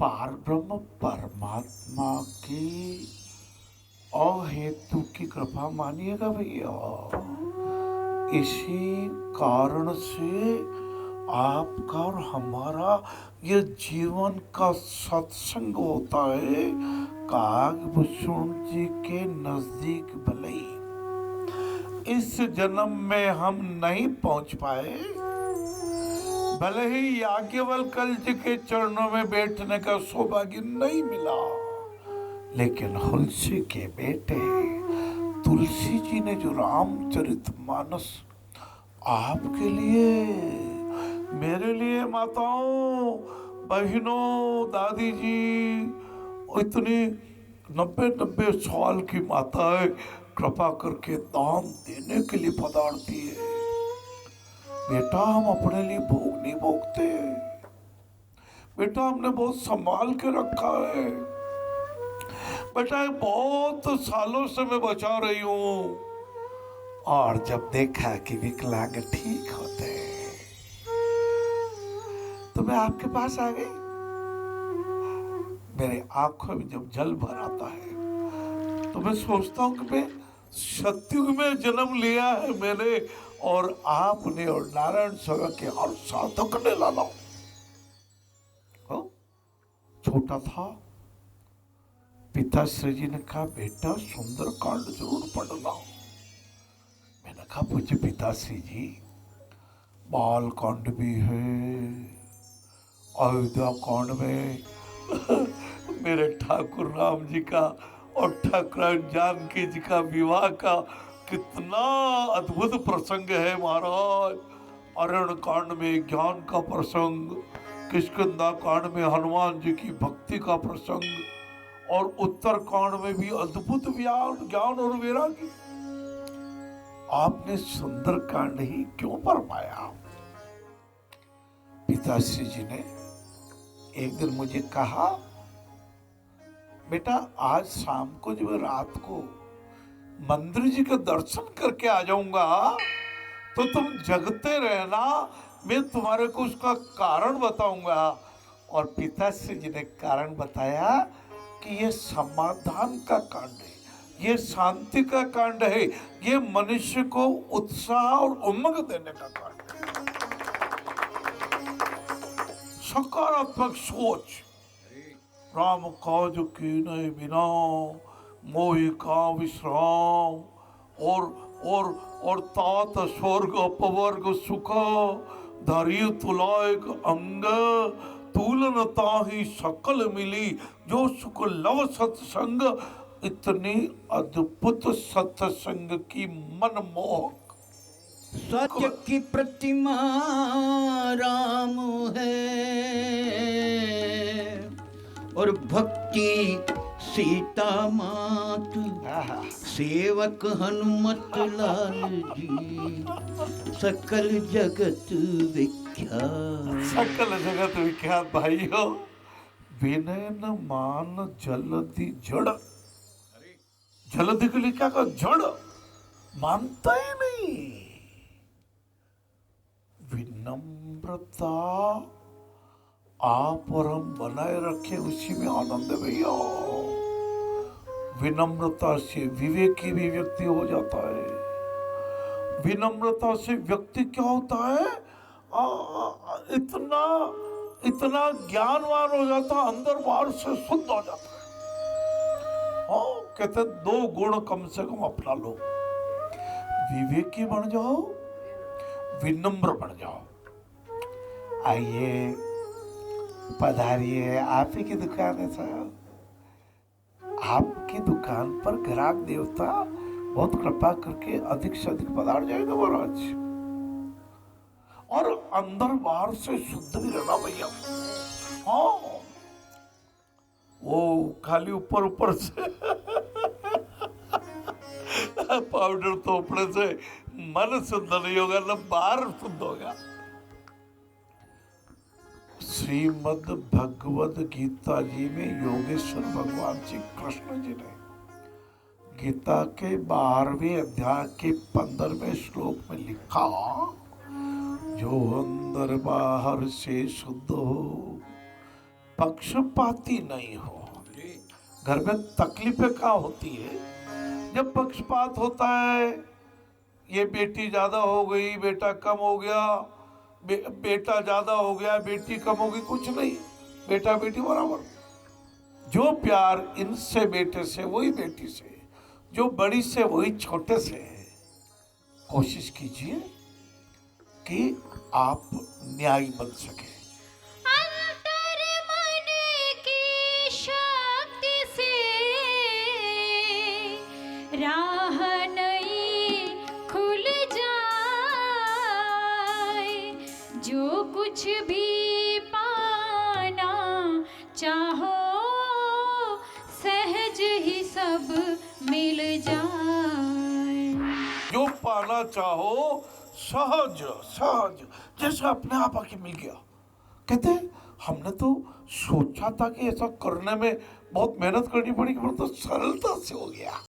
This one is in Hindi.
पार ब्रह्म परमात्मा की अहेतु की कृपा मानिएगा भैया। इसी कारण से आपका और हमारा ये जीवन का सत्संग होता है। कागभूषण जी के नजदीक भले इस जन्म में हम नहीं पहुंच पाए, भले ही याज्ञवल्क्य जी के चरणों में बैठने का सौभाग्य नहीं मिला, लेकिन तुलसी के बेटे तुलसी जी ने जो रामचरितमानस आपके लिए, मेरे लिए, माताओं, बहनों, दादी जी, इतनी 90 साल की माताएं कृपा करके दान देने के लिए पधारती है। बेटा हम अपने लिए भोग नहीं भोगते, बेटा हमने बहुत संभाल के रखा है, बेटा बहुत सालों से मैं बचा रही हूं। और जब देखा कि विकलांग ठीक होते तो मैं आपके पास आ गई। मेरे आंखों में जब जल भर आता है तो मैं सोचता हूं कि मैं सतयुग में जन्म लिया है मैंने, और आपने और नारायण सेवा के हर साधक ने लाना। छोटा था, पिताश्री जी ने कहा बेटा सुंदर कांड जरूर पढ़ना। मैंने कहा पूज्य पिताश्री जी बाल कांड भी है, अयोध्या कांड में मेरे ठाकुर राम जी का और ठाकुर जानकी जी का विवाह का कितना अद्भुत प्रसंग है महाराज। अरण्य कांड में ज्ञान का प्रसंग, किष्किंधा कांड में हनुमान जी की भक्ति का प्रसंग, और उत्तर कांड में भी अद्भुत ज्ञान और वैराग्य। आपने सुंदर कांड ही क्यों फरमाया? पिताश्री जी ने एक दिन मुझे कहा बेटा आज शाम को जब रात को मंदिर जी के दर्शन करके आ जाऊंगा तो तुम जगते रहना, मैं तुम्हारे को उसका कारण बताऊंगा। और पिताश्री जी ने कारण बताया कि ये समाधान का कांड है, ये शांति का कांड है, ये मनुष्य को उत्साह और उमंग देने का कांड है। सकारात्मक सोच, राम काज कीन्हे बिना मोहि का विश्राम, और तात स्वर्ग अपवर्ग सुख धरि तुलायक अंग, तुलन ताहि सकल मिली जो सुख लव सत्संग, इतनी अद्भुत सत्संग की मनमोहक। सत्य की प्रतिमा राम है और भक्ति सीता मात, सेवक हनुमत लाल जी, सकल जगत विख्यात। सकल जगत विख्यात भाइयों। विनय न मान जलधि जड़, जलधि के लिए क्या कहा? जड़ मानता ही नहीं। विनम्रता आप और हम बनाए रखे, उसी में आनंद है भैया। विनम्रता से विवेकी भी व्यक्ति हो जाता है। विनम्रता से व्यक्ति क्या होता है? इतना इतना ज्ञानवान हो जाता, अंदर बाहर से शुद्ध हो जाता है। कहते 2 गुण कम से कम अपना लो, विवेकी बन जाओ, विनम्र बन जाओ। आइए पधारिए, आप ही की दुकान है साहब। आपकी दुकान पर ग्राहक देवता बहुत कृपा करके अधिक से अधिक पधार जाएगा महाराज, और अंदर बाहर से शुद्ध भी रहना भैया। हाँ, वो खाली ऊपर ऊपर से पाउडर थोपने से मन शुद्ध नहीं होगा, ना बाहर शुद्ध होगा। श्रीमद् भगवद गीता जी में योगेश्वर भगवान श्री कृष्ण जी ने गीता के 12वें अध्याय के 15वें श्लोक में लिखा, जो अंदर बाहर से शुद्ध हो पक्षपाती नहीं हो। घर में तकलीफें क्या होती है जब पक्षपात होता है। ये बेटी ज्यादा हो गई, बेटा कम हो गया, बेटा ज्यादा हो गया, बेटी कम हो गई, कुछ नहीं, बेटा बेटी बराबर। जो प्यार इनसे बेटे से वही बेटी से, जो बड़ी से वही छोटे से है। कोशिश कीजिए कि आप न्यायी बन सके। अंतर मन की शक्ति से राह नई खुल जाए, जो कुछ भी पाना चाहो सहज ही सब मिल जाए। जो पाना चाहो सहज सहज जैसे अपने आप आके मिल गया। कहते हैं हमने तो सोचा था कि ऐसा करने में बहुत मेहनत करनी पड़ेगी, पर तो सरलता से हो गया।